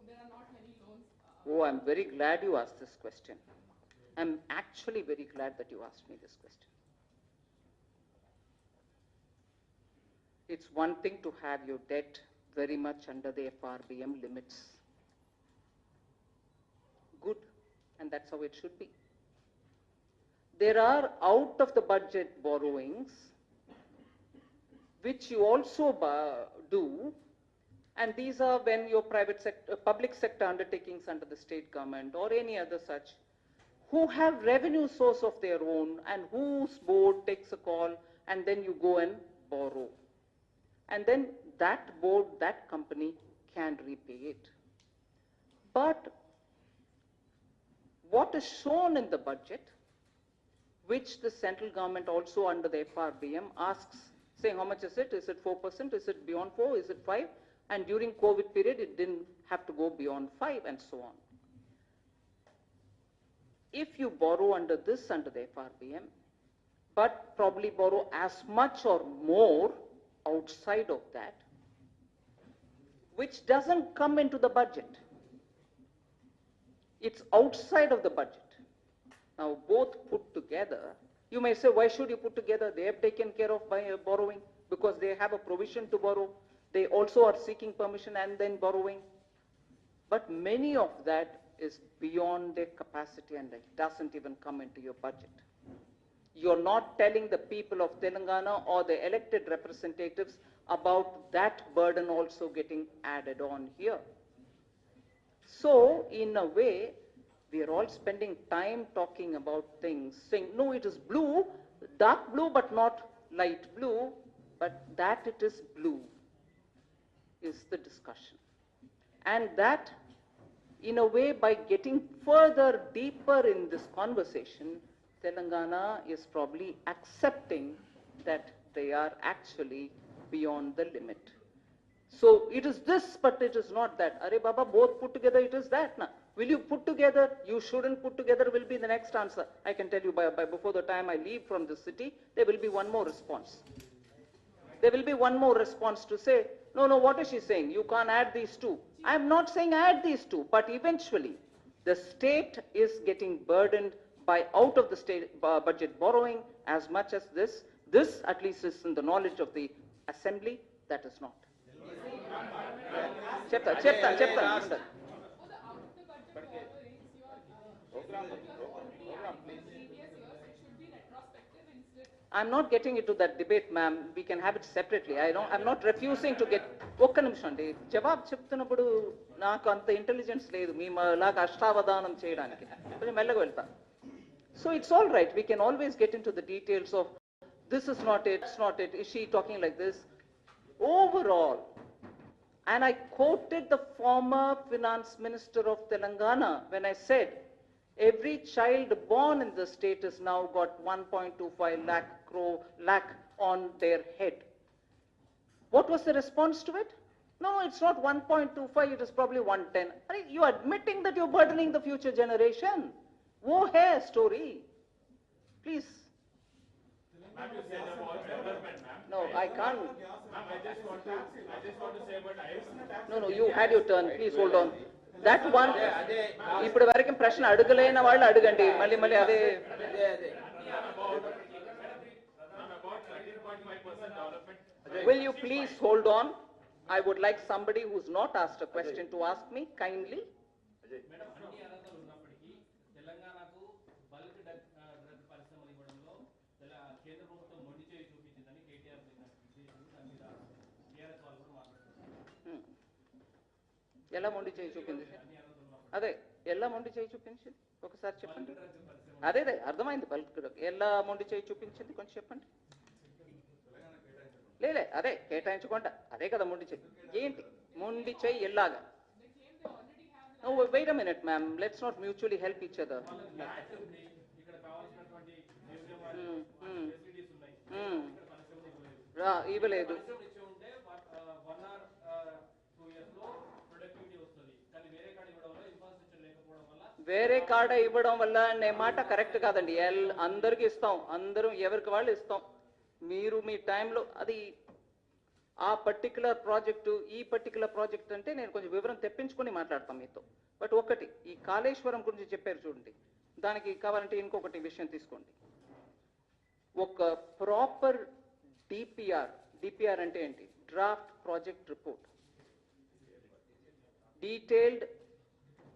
there are not many loans. Oh, I'm very glad you asked this question. I'm actually very glad that you asked me this question. It's one thing to have your debt very much under the FRBM limits. Good, and that's how it should be. there are out of the budget borrowings which you also do, and these are when your public sector undertakings under the state government or any other such, who have revenue source of their own and whose board takes a call and then you go and borrow. And then that board, that company can repay it. But what is shown in the budget, which the central government also under the FRBM asks, saying how much is it? Is it 4%? Is it beyond 4? Is it 5? And during COVID period, it didn't have to go beyond 5 and so on. If you borrow under the FRBM, but probably borrow as much or more outside of that, which doesn't come into the budget. It's outside of the budget. Now, both put together, you may say, why should you put together? They have taken care of by borrowing because they have a provision to borrow. They also are seeking permission and then borrowing. But many of that is beyond their capacity and it doesn't even come into your budget. You're not telling the people of Telangana or the elected representatives about that burden also getting added on here. So, in a way, we are all spending time talking about things, saying, no, it is blue, dark blue, but not light blue, but that it is blue is the discussion. And that, in a way, by getting further, deeper in this conversation, Telangana is probably accepting that they are actually beyond the limit. So it is this, but it is not that. Arey Baba, both put together, it is that. Na. Will you put together? You shouldn't put together will be the next answer. I can tell you by before the time I leave from the city, there will be one more response. There will be one more response to say, no, what is she saying? You can't add these two. I am not saying add these two, but eventually the state is getting burdened by out of the state budget borrowing as much as this. This at least is in the knowledge of the assembly, that is not. Chepta. For the out of the budget borrowings, you are already adding for the previous years, it should be retrospective instead. I'm not getting into that debate, ma'am. We can have it separately. I'm not refusing to get. ఒక్క నిమిషం అండి, జవాబు చెప్తున్నప్పుడు నాకు అంత ఇంటెలిజెన్స్ లేదు మీ లాగా అష్టావధానం చేయడానికి. కొంచెం మెల్లగా వెళ్తా. So it's all right. We can always get into the details of this is not it, it's not it. Is she talking like this? Overall, and I quoted the former finance minister of Telangana when I said, every child born in the state has now got 1.25 lakh on their head. What was the response to it? No, it's not 1.25, it is probably 110. You're admitting that you're burdening the future generation. Wo hai story. Please. Ma'am, you said about development, ma'am. No, I can't. Ma'am, I just want to say about IS. No, you had your turn. Please hold on. That one, ఇప్పుడు వరకు ప్రశ్న అడగలేని వాళ్ళు అడగండి మళ్ళీ అదే. Will you please hold on? I would like somebody who's not asked a question to ask me kindly. తెలంగాణకు బల్క్ డ్రగ్ పరిశ్రమలు ఇవ్వడంలో కేంద్ర ప్రభుత్వం మొండి చేయి చూపించిందని కేటీఆర్ దాని మీద టీఆర్ఎస్ వాళ్ళు కూడా మాట్లాడుతున్నారు. ఎలా మొండి చేయి చూపింది? అదే ఎలా మొండి చేయి చూపించింది ఒకసారి చెప్పండి. అదే అర్థమైంది. బల్క్ ఎలా మొండి చేయి చూపించింది కొంచెం చెప్పండి. లేలే అదే కేటాయించకుండా అదే కదా మొండి చేయి. ఏంటి మొండి చేయి ఎలాగా? No, wait a minute, ma'am. Let's not mutually help each other. ఇవ్వలేదు. వేరే కాడ ఇవ్వడం వల్ల అనే మాట కరెక్ట్ కాదండి. అందరికి ఇస్తాం, అందరం ఎవరికి వాళ్ళు ఇస్తాం. మీరు మీ టైంలో అది ఆ పర్టికులర్ ప్రాజెక్టు ఈ పర్టికులర్ ప్రాజెక్ట్ అంటే నేను కొంచెం వివరం తెప్పించుకొని మాట్లాడతాం మీతో. బట్ ఒకటి ఈ కాళేశ్వరం గురించి చెప్పారు చూడండి, దానికి కావాలంటే ఇంకొకటి విషయం తీసుకోండి. ఒక ప్రాపర్ డిపిఆర్ అంటే ఏంటి? Draft project report, detailed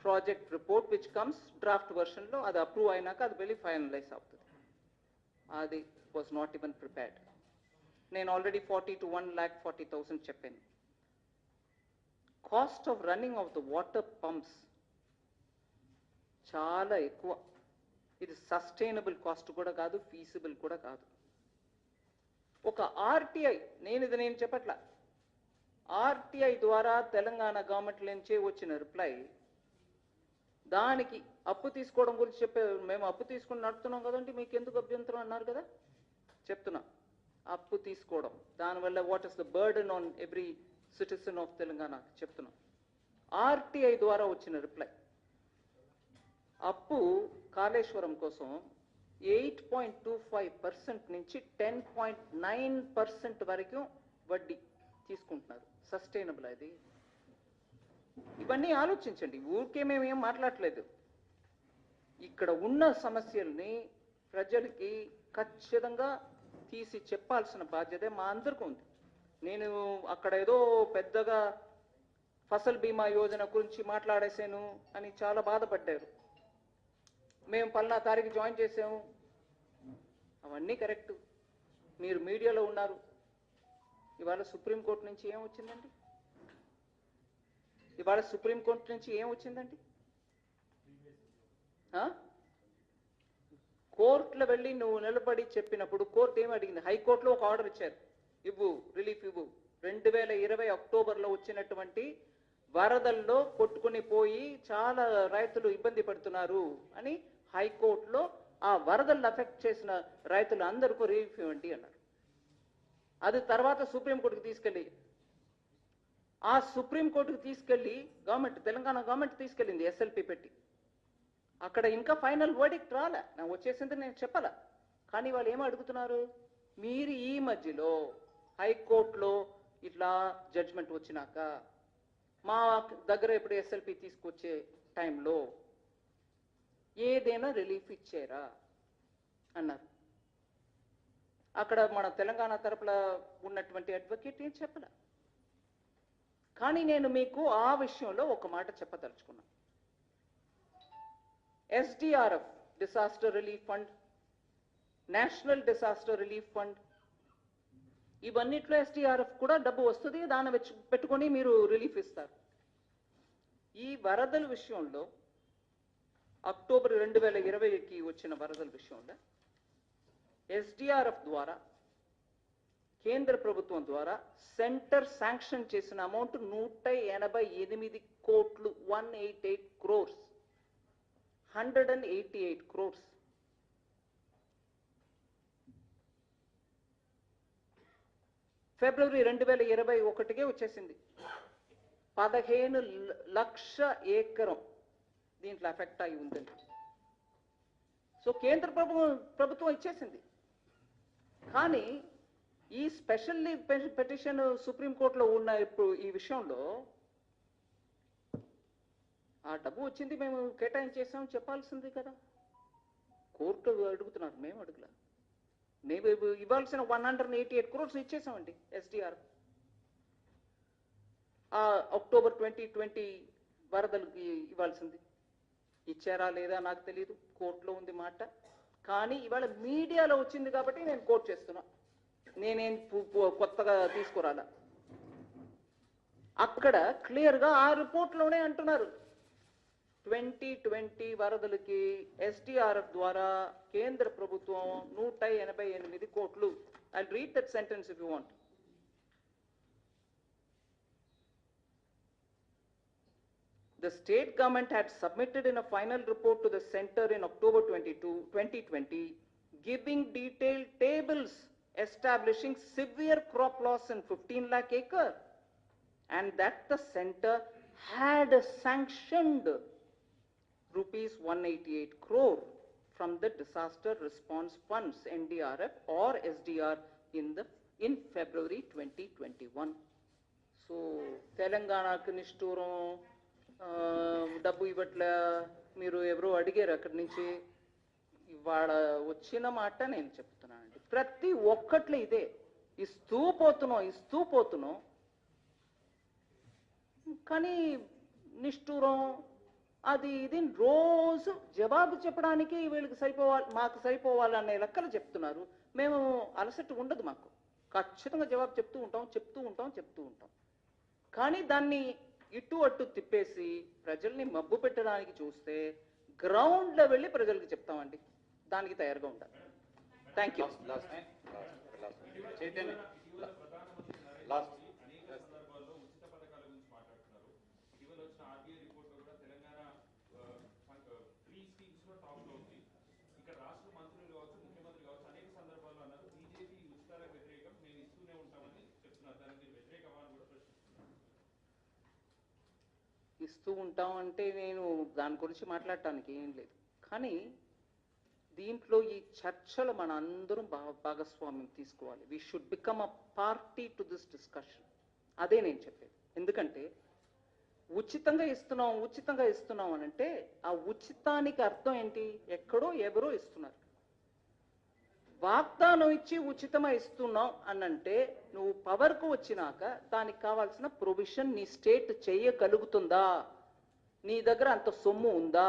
project report which comes draft వర్షన్లో, అది అప్రూవ్ అయినాక అది వెళ్ళి ఫైనలైజ్ అవుతుంది. అది వాజ్ నాట్ ఈవెన్ ప్రిపేర్డ్. నేను ఆల్రెడీ 40 to 1,40,000 చెప్పాను. Cost of running of the water pumps చాలా ఎక్కువ. ఇది సస్టైనబుల్ కాస్ట్ కూడా కాదు, ఫీజిబుల్ కూడా కాదు. ఒక ఆర్టీఐ, నేను చెప్పట్లా, ఆర్టీఐ ద్వారా తెలంగాణ గవర్నమెంట్ నుంచే వచ్చిన రిప్లై, దానికి అప్పు తీసుకోవడం గురించి చెప్పే, మేము అప్పు తీసుకుని నడుపుతున్నాం కదండి, మీకు ఎందుకు అభ్యంతరం అన్నారు కదా. చెప్తున్నా, అప్పు తీసుకోవడం దానివల్ల what is the burden on every citizen of Telangana చెప్తున్నా. ఆర్టీఐ ద్వారా వచ్చిన రిప్లై, అప్పు కాళేశ్వరం కోసం 8.25% నుంచి 10.9% వరకు వడ్డీ తీసుకుంటున్నారు. సస్టైనబుల్ అది? ఇవన్నీ ఆలోచించండి. ఊరికే మేమేం మాట్లాడలేదు. ఇక్కడ ఉన్న సమస్యల్ని ప్రజలకి ఖచ్చితంగా తీసి చెప్పాల్సిన బాధ్యత మా అందరికీ ఉంది. నేను అక్కడ ఏదో పెద్దగా ఫసల్ బీమా యోజన గురించి మాట్లాడేశాను అని చాలా బాధపడ్డారు. మేము పలానా తారీఖు జాయిన్ చేసాము, అవన్నీ కరెక్ట్. మీరు మీడియాలో ఉన్నారు. ఇవాళ సుప్రీంకోర్టు నుంచి ఏం వచ్చిందండి? ఇవాళ సుప్రీంకోర్టు నుంచి ఏం వచ్చిందండి? కోర్టులో వెళ్ళి నువ్వు నిలబడి చెప్పినప్పుడు కోర్టు ఏం అడిగింది? హైకోర్టులో ఒక ఆర్డర్ ఇచ్చారు, ఇవ్వు, రిలీఫ్ ఇవ్వు. 2020 అక్టోబర్లో వచ్చినటువంటి వరదల్లో కొట్టుకుని పోయి చాలా రైతులు ఇబ్బంది పడుతున్నారు అని హైకోర్టులో ఆ వరదలను అఫెక్ట్ చేసిన రైతులు అందరికీ రిలీఫ్ ఇవ్వండి అన్నారు. అది తర్వాత సుప్రీంకోర్టుకు తీసుకెళ్ళి, ఆ సుప్రీంకోర్టుకు తీసుకెళ్ళి గవర్నమెంట్, తెలంగాణ గవర్నమెంట్ తీసుకెళ్ళింది ఎస్ఎల్పి పెట్టి. అక్కడ ఇంకా ఫైనల్ వర్డిక్ట్ రాలే, నాకు వచ్చేసింది నేను చెప్పాల. కానీ వాళ్ళు ఏమో అడుగుతున్నారు, మీరు ఈ మధ్యలో హైకోర్టులో ఇట్లా జడ్జ్మెంట్ వచ్చినాక మా దగ్గర ఇప్పుడు ఎస్ఎల్పి తీసుకొచ్చే టైంలో ఏదైనా రిలీఫ్ ఇచ్చారా అన్నారు. అక్కడ మన తెలంగాణ తరపున ఉన్నటువంటి అడ్వకేట్ ఏం చెప్పలే. కానీ నేను మీకు ఆ విషయంలో ఒక మాట చెప్పదలుచుకున్నా. SDRF, disaster relief fund, national disaster relief fund, ఇవన్నిట్లో ఎస్డిఆర్ఎఫ్ కూడా డబ్బు వస్తుంది, దాన్ని పెట్టుకొని మీరు రిలీఫ్ ఇస్తారు. ఈ వరదల విషయంలో అక్టోబర్ 2020కి వచ్చిన వరదల విషయంలో ఎస్డిఆర్ఎఫ్ ద్వారా, కేంద్ర ప్రభుత్వం ద్వారా సెంటర్ శాంక్షన్ చేసిన అమౌంట్ 188 కోట్లు, 188 crores, 188 crores. ఫిబ్రవరి 2021కే వచ్చేసింది. 15 లక్షల ఎకరం దీంట్లో ఎఫెక్ట్ అయి ఉందండి. సో కేంద్ర ప్రభుత్వం ఇచ్చేసింది. కానీ ఈ స్పెషల్ పిటిషన్ సుప్రీంకోర్టులో ఉన్న ఇప్పుడు ఈ విషయంలో ఆ డబ్బు వచ్చింది, మేము కేటాయించేసాం చెప్పాల్సింది కదా. కోర్టు అడుగుతున్నారు, మేము అడుగులా. మేము ఇవ్వాల్సిన 188 crores ఇచ్చేసామండి ఎస్డిఆర్. ఆ అక్టోబర్ 2020 వరదలకి ఇవ్వాల్సింది ఇచ్చారా లేదా నాకు తెలియదు, కోర్టులో ఉంది మాట. కానీ ఇవాళ మీడియాలో వచ్చింది కాబట్టి నేను కోర్టు చేస్తున్నా, నేనేం కొత్తగా తీసుకురాలా. అక్కడ క్లియర్గా ఆ రిపోర్ట్లోనే అంటున్నారు, 2020 వరదలకి ఎస్డిఆర్ఎఫ్ ద్వారా కేంద్ర ప్రభుత్వం 188 కోట్లు. I'll read that sentence if you want. The state government had submitted in a final report to the center in October 2020, giving detailed tables establishing severe crop loss in 15 lakh acre, and that the center had sanctioned rupees 188 crore from the disaster response funds, NDRF or SDR, in February 2021. So తెలంగాణకు నిష్ఠూరం, డబ్బు ఇవ్వట్లే, మీరు ఎవరో అడిగారు అక్కడి నుంచి. ఇవాళ వచ్చిన మాట నేను చెప్తున్నానండి. ప్రతి ఒక్కట్లో ఇదే, ఇస్తూ పోతున్నాం. కానీ నిష్ఠూరం అది ఇది రోజు జవాబు చెప్పడానికి వీళ్ళకి సరిపోవాలి, మాకు సరిపోవాలనే లెక్కలు చెప్తున్నారు. మేము అలసట ఉండదు మాకు, ఖచ్చితంగా జవాబు చెప్తూ ఉంటాం. కానీ దాన్ని ఇటు అటు తిప్పేసి ప్రజల్ని మబ్బు పెట్టడానికి చూస్తే గ్రౌండ్లో వెళ్ళి ప్రజలకు చెప్తామండి. దానికి తయారుగా ఉండాలి. Thank you. చైతన్య అనేక సందర్భాల్లో ఉచిత పథకాల గురించి మాట్లాడుతున్నారు. ఇటీవల వచ్చిన ఆర్బీఐ రిపోర్ట్ లో కూడా తెలంగాణ ఫ్రీ స్కీమ్స్ లో టాప్ లో ఉంది. ఇక్కడ రాష్ట్ర మంత్రులు కావచ్చు, ముఖ్యమంత్రి కావచ్చు, అనేక సందర్భాల్లో అన్నారు బీజేపీ ఉచితాలకు వ్యతిరేకం, మేము ఇస్తూనే ఉంటామని చెప్తున్నారు. దానికి మీరు వ్యతిరేకమా అని కూడా ప్రశ్నిస్తున్నారు. ఇస్తూ ఉంటాం అంటే నేను దాని గురించి మాట్లాడటానికి ఏం లేదు. కానీ దీంట్లో ఈ చర్చలు మన అందరం భాగస్వామ్యం తీసుకోవాలి. We should become a party to this discussion. అదే నేను చెప్పేది. ఎందుకంటే ఉచితంగా ఇస్తున్నాం అని అంటే ఆ ఉచితానికి అర్థం ఏంటి? ఎక్కడో ఎవరో ఇస్తున్నారు. వాగ్దానం ఇచ్చి ఉచితంగా ఇస్తున్నాం అనంటే నువ్వు పవర్కు వచ్చినాక దానికి కావాల్సిన ప్రొవిజన్ నీ స్టేట్ చేయగలుగుతుందా? నీ దగ్గర అంత సొమ్ము ఉందా,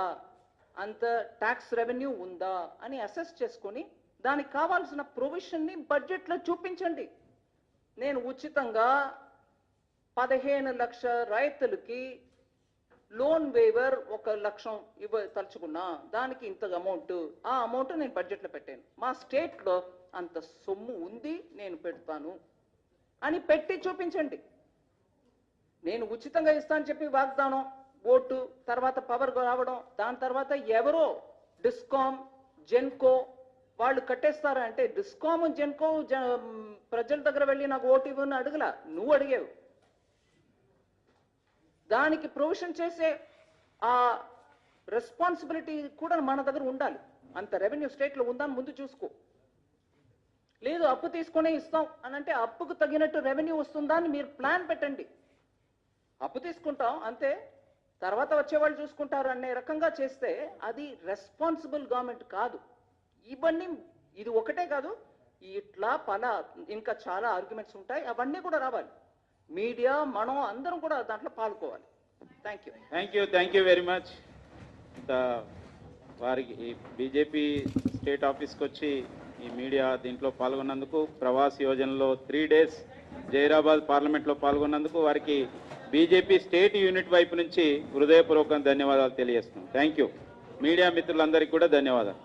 అంత ట్యాక్స్ రెవెన్యూ ఉందా అని అసెస్ చేసుకొని దానికి కావాల్సిన ప్రొవిజన్ని బడ్జెట్లో చూపించండి. నేను ఉచితంగా 15 లక్షల రైతులకి లోన్ వేవర్ 1 లక్షం తలుచుకున్నా, దానికి ఇంత అమౌంట్, ఆ అమౌంట్ నేను బడ్జెట్లో పెట్టాను. మా స్టేట్లో అంత సొమ్ము ఉంది, నేను పెడతాను అని పెట్టి చూపించండి. నేను ఉచితంగా ఇస్తానని చెప్పి వాగ్దానం, ఓటు, తర్వాత పవర్ రావడం, దాని తర్వాత ఎవరో డిస్కామ్, జెన్కో వాళ్ళు కట్టేస్తారా అంటే డిస్కామ్, జెన్కో ప్రజల దగ్గర వెళ్ళి నాకు ఓటు ఇవ్వని అడగలా, నువ్వు అడిగావు. దానికి ప్రొవిజన్ చేసే ఆ రెస్పాన్సిబిలిటీ కూడా మన దగ్గర ఉండాలి. అంత రెవెన్యూ స్టేట్లో ఉందని ముందు చూసుకో. లేదు అప్పు తీసుకునే ఇస్తాం అని అంటే అప్పుకు తగినట్టు రెవెన్యూ వస్తుందా అని మీరు ప్లాన్ పెట్టండి. అప్పు తీసుకుంటాం అంతే, తర్వాత వచ్చేవాళ్ళు చూసుకుంటారు అనే రకంగా చేస్తే అది రెస్పాన్సిబుల్ గవర్నమెంట్ కాదు. ఇవన్నీ ఇది ఒకటే కాదు, ఇట్లా ఇంకా చాలా ఆర్గ్యుమెంట్స్ ఉంటాయి. అవన్నీ కూడా రావాలి. మీడియా, మనం అందరం కూడా దాంట్లో పాల్గొవాలి. Thank you very much. వారికి ఈ బీజేపీ స్టేట్ ఆఫీస్కి వచ్చి ఈ మీడియా దీంట్లో పాల్గొన్నందుకు, ప్రవాస్ యోజనలో 3 days జైరాబాద్ పార్లమెంట్లో పాల్గొన్నందుకు వారికి బీజేపీ స్టేట్ యూనిట్ వైపు నుంచి హృదయపూర్వక ధన్యవాదాలు తెలియజేస్తున్నాం. Thank you. మీడియా మిత్రులందరికీ కూడా ధన్యవాదాలు.